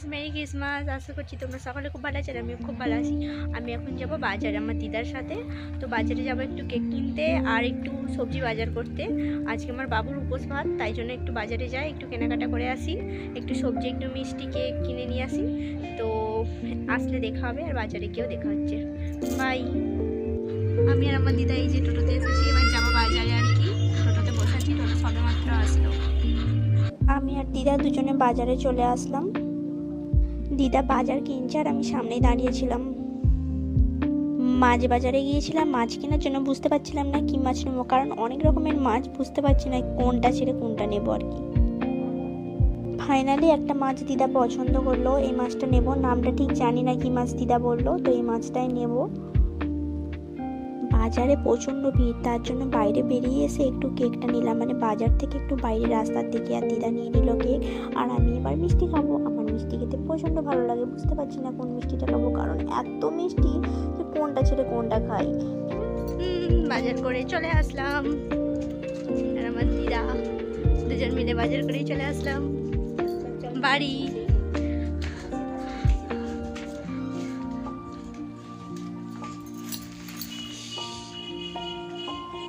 Guys, merry Christmas. আশা করছি তোমরা সকলে খুব ভালো আছো, আমিও খুব ভালো আছি। আমি এখন যাব বাজারে আমার দিদার সাথে। তো বাজারে যাব একটু কেক কিনতে আর একটু সবজি বাজার করতে। আজকে আমার বাবুর উপোস ভাত, তাই জন্য একটু বাজারে যাই, একটু কেনাকাটা করে আসি, একটু সবজি একটু মিষ্টি কেক কিনে নিয়ে আসি। তো আসলে দেখা হবে, আর বাজারে গিয়েও দেখা হচ্ছে। বাই। আমি আর আমার দিদা এই যে টোটোতে এসেছি, এবার যাবো বাজারে আর কি। টোটোতে বসেছি, টোটো সবেমাত্র আসলো। আমি আর দিদা দুজনে বাজারে চলে আসলাম। দিদা বাজার কিনছে আর আমি সামনেই দাঁড়িয়েছিলাম। মাছ বাজারে গিয়েছিলাম মাছ কেনার জন্য, বুঝতে পারছিলাম না কি মাছ নেবো, কারণ অনেক রকমের মাছ, বুঝতে পারছি না কোনটা ছেড়ে কোনটা নেবো আর কি। ফাইনালি একটা মাছ দিদা পছন্দ করলো, এই মাছটা নেব। নামটা ঠিক জানি না কি মাছ দিদা বললো, তো এই মাছটাই নেব। বাজারে প্রচণ্ড ভিড়, তার জন্য বাইরে বেরিয়ে এসে একটু কেকটা নিলাম, মানে বাজার থেকে একটু বাইরে রাস্তার দিকে। আর দিদা নিয়ে নিল কেক, আর আমি এবার মিষ্টি খাবো। আমার মিষ্টি খেতে প্রচণ্ড ভালো লাগে, বুঝতে পারছি না কোন মিষ্টিটা খাবো, কারণ এত মিষ্টি যে কোনটা ছেড়ে কোনটা খাই। বাজার করে চলে আসলাম, আর আমার দিদা দুজন মিলে বাজার করেই চলে আসলাম বাড়ি।